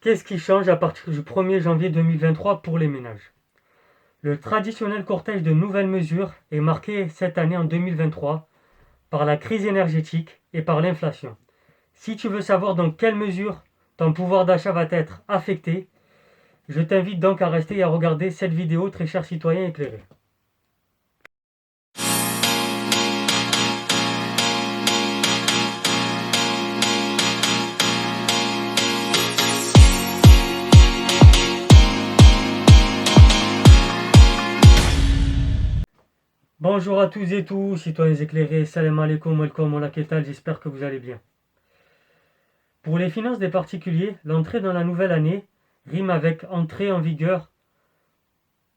Qu'est-ce qui change à partir du 1er janvier 2023 pour les ménages? Le traditionnel cortège de nouvelles mesures est marqué cette année en 2023 par la crise énergétique et par l'inflation. Si tu veux savoir dans quelle mesure ton pouvoir d'achat va être affecté, je t'invite donc à rester et à regarder cette vidéo, très cher citoyen éclairé. Bonjour à tous et tous, citoyens éclairés, salam alaikum, welcome, hola, qu'est-ce, j'espère que vous allez bien. Pour les finances des particuliers, l'entrée dans la nouvelle année rime avec entrée en vigueur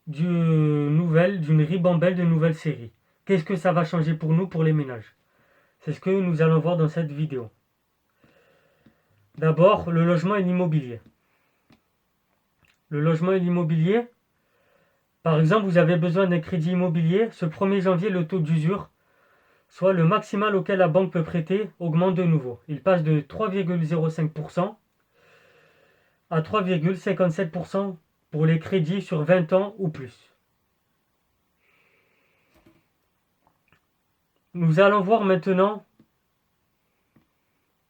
d'une ribambelle de nouvelles séries. Qu'est-ce que ça va changer pour nous, pour les ménages? C'est ce que nous allons voir dans cette vidéo. D'abord, le logement et l'immobilier. Le logement et l'immobilier, par exemple, vous avez besoin d'un crédit immobilier. Ce 1er janvier, le taux d'usure, soit le maximal auquel la banque peut prêter, augmente de nouveau. Il passe de 3,05% à 3,57% pour les crédits sur 20 ans ou plus. Nous allons voir maintenant,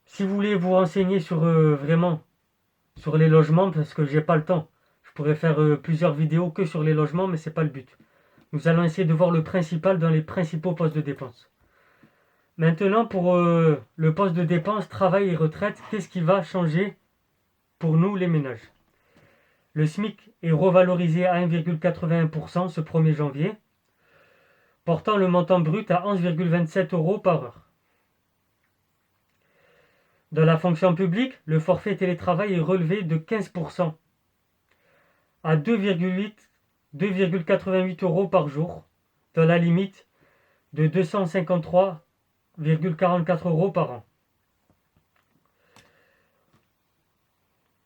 si vous voulez vous renseigner sur vraiment sur les logements, parce que j'ai pas le temps. Je pourrais faire plusieurs vidéos que sur les logements, mais c'est pas le but. Nous allons essayer de voir le principal dans les principaux postes de dépenses. Maintenant, pour le poste de dépenses, travail et retraite, qu'est-ce qui va changer pour nous, les ménages? Le SMIC est revalorisé à 1,81% ce 1er janvier, portant le montant brut à 11,27 € par heure. Dans la fonction publique, le forfait télétravail est relevé de 15% à 2,88 € par jour, dans la limite de 253,44 € par an.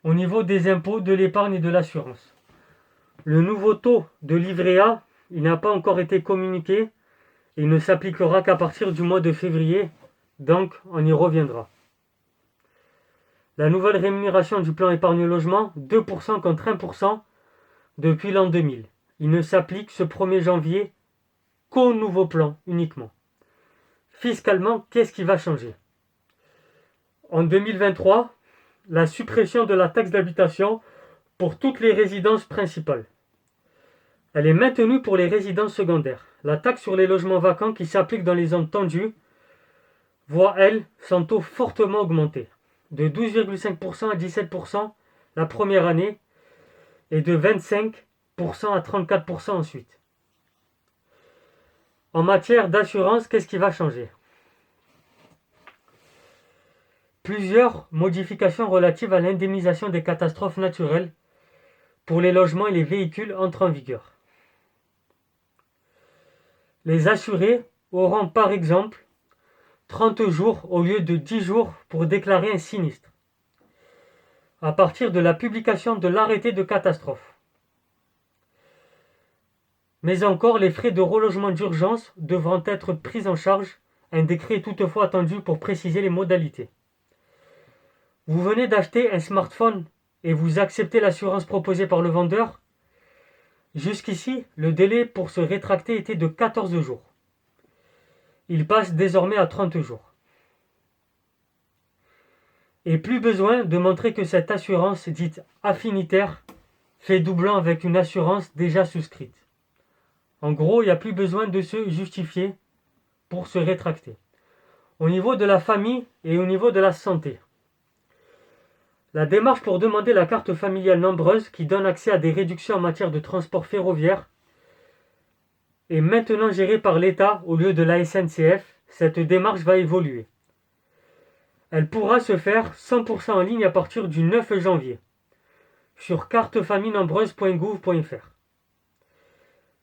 Au niveau des impôts, de l'épargne et de l'assurance, le nouveau taux de livret A, il n'a pas encore été communiqué. Il ne s'appliquera qu'à partir du mois de février, donc on y reviendra. La nouvelle rémunération du plan épargne logement, 2% contre 1% depuis l'an 2000. Il ne s'applique ce 1er janvier qu'au nouveau plan uniquement. Fiscalement, qu'est-ce qui va changer? En 2023, la suppression de la taxe d'habitation pour toutes les résidences principales. Elle est maintenue pour les résidences secondaires. La taxe sur les logements vacants qui s'applique dans les zones tendues voit, elle, son taux fortement augmenter, de 12,5% à 17% la première année et de 25% à 34% ensuite. En matière d'assurance, qu'est-ce qui va changer? Plusieurs modifications relatives à l'indemnisation des catastrophes naturelles pour les logements et les véhicules entrent en vigueur. Les assurés auront par exemple 30 jours au lieu de 10 jours pour déclarer un sinistre, à partir de la publication de l'arrêté de catastrophe. Mais encore, les frais de relogement d'urgence devront être pris en charge. Un décret est toutefois attendu pour préciser les modalités. Vous venez d'acheter un smartphone et vous acceptez l'assurance proposée par le vendeur. Jusqu'ici, le délai pour se rétracter était de 14 jours. Il passe désormais à 30 jours. Et plus besoin de montrer que cette assurance dite affinitaire fait doublon avec une assurance déjà souscrite. En gros, il n'y a plus besoin de se justifier pour se rétracter. Au niveau de la famille et au niveau de la santé, la démarche pour demander la carte familiale nombreuse qui donne accès à des réductions en matière de transport ferroviaire est maintenant gérée par l'État au lieu de la SNCF. Cette démarche va évoluer. Elle pourra se faire 100% en ligne à partir du 9 janvier sur cartefamillenembreuse.gouv.fr.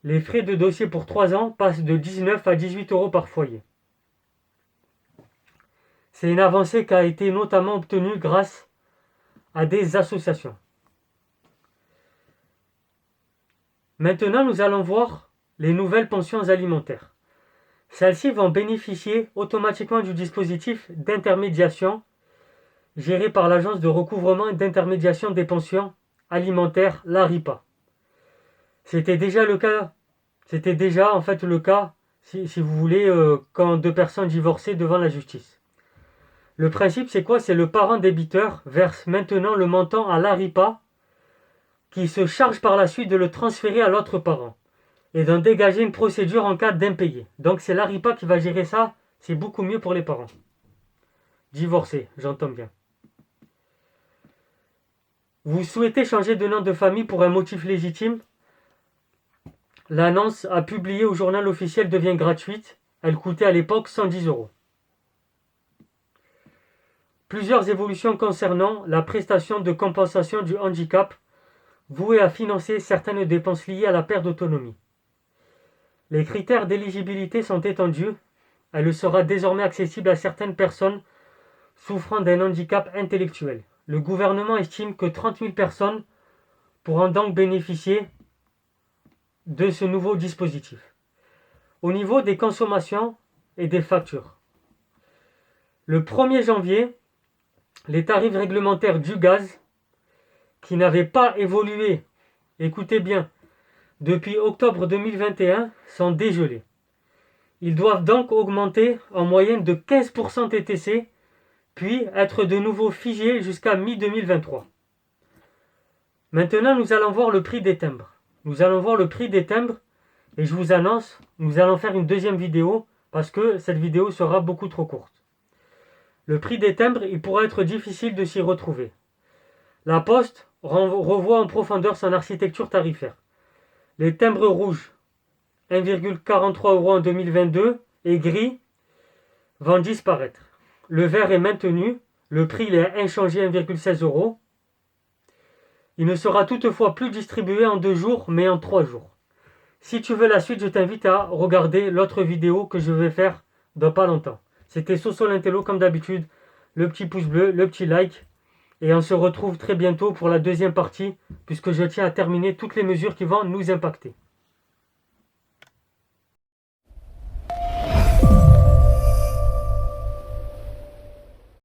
Les frais de dossier pour 3 ans passent de 19 à 18 € par foyer. C'est une avancée qui a été notamment obtenue grâce à des associations. Maintenant, nous allons voir les nouvelles pensions alimentaires. Celles-ci vont bénéficier automatiquement du dispositif d'intermédiation gérée par l'Agence de recouvrement et d'intermédiation des pensions alimentaires, l'ARIPA. C'était déjà en fait le cas, si vous voulez, quand deux personnes divorçaient devant la justice. Le principe, c'est quoi? C'est le parent débiteur verse maintenant le montant à l'ARIPA qui se charge par la suite de le transférer à l'autre parent et d'en dégager une procédure en cas d'impayé. Donc c'est l'ARIPA qui va gérer ça, c'est beaucoup mieux pour les parents. Divorcés, j'entends bien. Vous souhaitez changer de nom de famille pour un motif légitime? L'annonce à publier au journal officiel devient gratuite. Elle coûtait à l'époque 110 €. Plusieurs évolutions concernant la prestation de compensation du handicap vouée à financer certaines dépenses liées à la perte d'autonomie. Les critères d'éligibilité sont étendus. Elle sera désormais accessible à certaines personnes souffrant d'un handicap intellectuel. Le gouvernement estime que 30 000 personnes pourront donc bénéficier de ce nouveau dispositif. Au niveau des consommations et des factures, le 1er janvier, les tarifs réglementaires du gaz, qui n'avaient pas évolué, écoutez bien, depuis octobre 2021, sont dégelés. Ils doivent donc augmenter en moyenne de 15% TTC, puis être de nouveau figés jusqu'à mi-2023. Maintenant, nous allons voir le prix des timbres. Et je vous annonce, nous allons faire une deuxième vidéo parce que cette vidéo sera beaucoup trop courte. Le prix des timbres, il pourra être difficile de s'y retrouver. La Poste revoit en profondeur son architecture tarifaire. Les timbres rouges, 1,43 € en 2022, et gris, vont disparaître. Le vert est maintenu, le prix il est inchangé, 1,16 €. Il ne sera toutefois plus distribué en 2 jours, mais en 3 jours. Si tu veux la suite, je t'invite à regarder l'autre vidéo que je vais faire dans pas longtemps. C'était Soso l'Intello, comme d'habitude. Le petit pouce bleu, le petit like. Et on se retrouve très bientôt pour la deuxième partie, puisque je tiens à terminer toutes les mesures qui vont nous impacter.